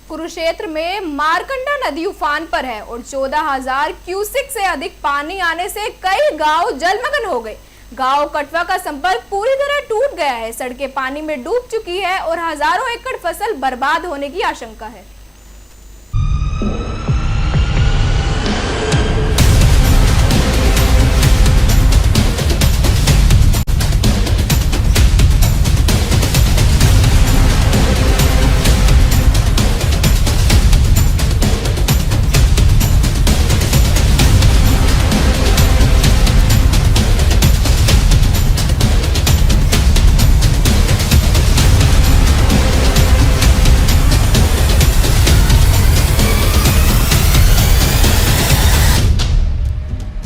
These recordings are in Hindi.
कुरुक्षेत्र में मारकंडा नदी उफान पर है और 14,000 क्यूसेक से अधिक पानी आने से कई गांव जलमग्न हो गए। गांव कटवा का संपर्क पूरी तरह टूट गया है। सड़कें पानी में डूब चुकी है और हजारों एकड़ फसल बर्बाद होने की आशंका है।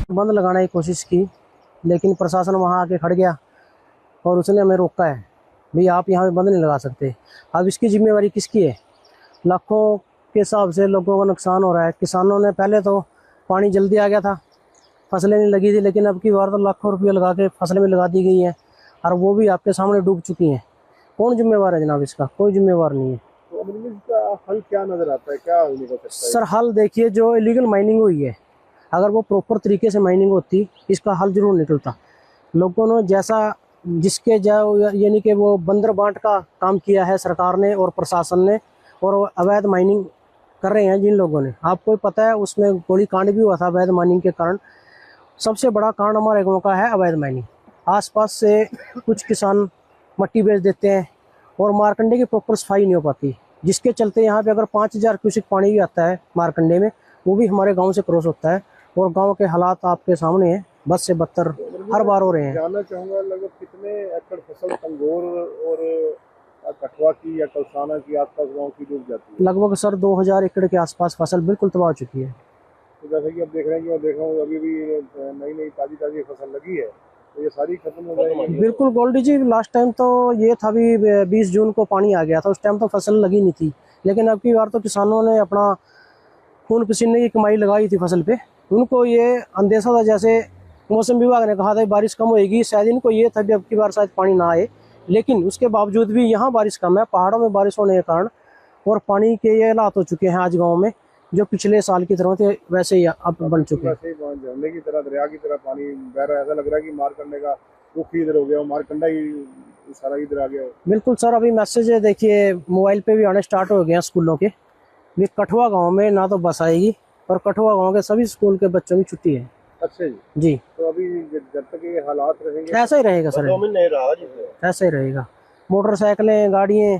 बंद लगाने की कोशिश की, लेकिन प्रशासन वहां आके खड़ गया और उसने हमें रोका है, भाई आप यहाँ पे बंद नहीं लगा सकते। अब इसकी जिम्मेवारी किसकी है? लाखों के हिसाब से लोगों को नुकसान हो रहा है। किसानों ने पहले तो पानी जल्दी आ गया था, फसलें नहीं लगी थी, लेकिन अब की बार तो लाखों रुपये लगा के फसलें भी लगा दी गई हैं और वो भी आपके सामने डूब चुकी हैं। कौन जिम्मेवार है जनाब? इसका कोई जिम्मेवार नहीं है। तो इसका हल क्या नजर आता है, क्या होने को सकता है? सर हल देखिए, जो इलीगल माइनिंग हुई है, अगर वो प्रॉपर तरीके से माइनिंग होती, इसका हल जरूर निकलता। लोगों ने जैसा जिसके यानी कि वो बंदर बांट का काम किया है सरकार ने और प्रशासन ने, और अवैध माइनिंग कर रहे हैं जिन लोगों ने, आपको पता है उसमें गोली कांड भी हुआ था अवैध माइनिंग के कारण। सबसे बड़ा कांड हमारे गाँव का है अवैध माइनिंग। आसपास से कुछ किसान मट्टी बेच देते हैं और मारकंडे की प्रॉपर सफाई नहीं हो पाती, जिसके चलते यहाँ पे अगर 5,000 क्यूसेक पानी भी आता है मारकंडे में, वो भी हमारे गांव से क्रॉस होता है और गांव के हालात आपके सामने हैं, बद से बदतर हर बार हो रहे हैं। जानना चाहूंगा लगभग कितने एकड़ फसल तंगोर और कठवा की या कलसाना की आसपास गांव की डूब जाती है? लगभग सर 2,000 एकड़ के आसपास फसल बिल्कुल तबाह हो चुकी है। तो जैसे कि अब देख रहे हैं कि मैं देख रहा हूँ अभी भी नई नई ताजी फसल लगी है, तो ये सारी खत्म हो जाएगी? बिल्कुल गोल्डी जी, लास्ट टाइम तो ये था भी 20 जून को पानी आ गया था, उस टाइम तो फसल लगी नहीं थी, लेकिन अब की बार तो किसानों ने अपना खून पसीने की कमाई लगाई थी फसल पे। उनको ये अंदेशा था, जैसे मौसम विभाग ने कहा था बारिश कम होएगी, शायद इनको ये था कि अब की बार शायद पानी ना आए, लेकिन उसके बावजूद भी यहाँ बारिश कम है। पहाड़ों में बारिश होने के कारण और पानी के ये हालात हो चुके हैं आज गाँव में, जो पिछले साल की तरह थे वैसे ही अब बन चुके हैं। झरने की तरह, दरिया की तरह पानी बह रहा है। ऐसा लग रहा है कि मारकंडे का रुख ही इधर हो गया, मारकंडा ही सारा इधर आ गया। बिल्कुल सर, अभी मैसेज देखिए मोबाइल पे भी आने स्टार्ट हो गए हैं स्कूलों के। भी कठवा गांव में ना तो बस आएगी और कठवा गांव के सभी स्कूल के बच्चों की छुट्टी है। अच्छा जी। तो अभी जब तक ये हालात रहेंगे ऐसा ही रहेगा सर, ऐसा ही रहेगा। मोटरसाइकिलें, गाड़ियाँ,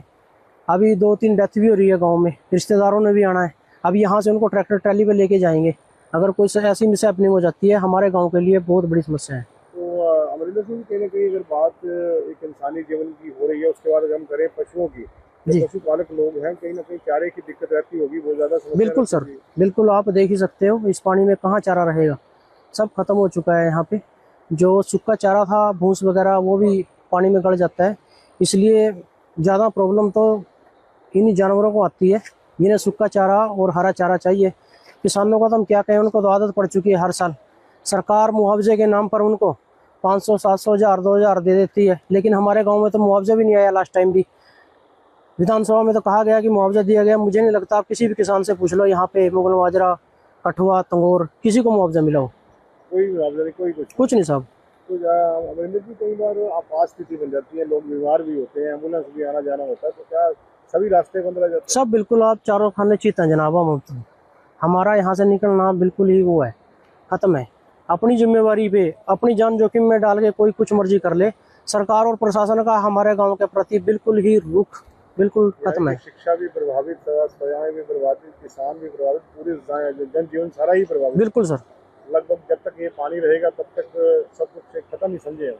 अभी 2-3 डेथ भी हो रही है गांव में, रिश्तेदारों ने भी आना है। अब यहाँ से उनको ट्रैक्टर ट्रैली पे लेके जाएंगे, अगर कोई ऐसी मिसहैपनिंग हो जाती है हमारे गाँव के लिए बहुत बड़ी समस्या है। तो अमरिंदर सिंह, कहीं ना कहीं अगर बात एक इंसानी जीवन की हो रही है, उसके बाद हम करें पशुओं की, पशुपालक लोग हैं, कहीं ना कहीं चारे की दिक्कत रहती होगी, बहुत ज्यादा समस्या। बिल्कुल सर, बिल्कुल आप देख ही सकते हो, इस पानी में कहाँ चारा रहेगा, सब खत्म हो चुका है। यहाँ पे जो सूखा चारा था, भूस वगैरह, वो भी पानी में गड़ जाता है। इसलिए ज़्यादा प्रॉब्लम तो इन जानवरों को आती है जिन्हें सूखा चारा और हरा चारा चाहिए। किसानों का तो हम क्या कहें, उनको तो आदत पड़ चुकी है। हर साल सरकार मुआवजे के नाम पर उनको 500, 700, 1000, 2000 दे देती है, लेकिन हमारे गाँव में तो मुआवजा भी नहीं आया। लास्ट टाइम भी विधानसभा में तो कहा गया कि मुआवजा दिया गया, मुझे नहीं लगता। आप किसी भी किसान से पूछ लो यहाँ पे मुगल माजरा, कठुआ, तंगोर, किसी को मुआवजा मिला हो? कोई मुआवजा नहीं, कोई कुछ नहीं साहब। तो अमरिंदर जी, कई बार आपात स्थिति बन जाती है, लोग बीमार भी होते हैं, एम्बुलेंस भी आना जाना होता है, तो क्या सभी रास्ते बंद रह जाते हैं? सब बिल्कुल, आप चारों खाने चित हैं जनाब। हमारा यहाँ से निकलना बिल्कुल ही वो है, खत्म है। अपनी जिम्मेवारी पे अपनी जान जोखिम में डाल के कोई कुछ मर्जी कर ले। सरकार और प्रशासन का हमारे गाँव के प्रति बिल्कुल ही रुख बिल्कुल खत्म है। शिक्षा भी प्रभावित, सेवाएं भी प्रभावित, किसान भी प्रभावित, पूरी जनजीवन सारा ही प्रभावित। बिल्कुल सर, लगभग जब तक ये पानी रहेगा तब तक सब कुछ खत्म ही समझे।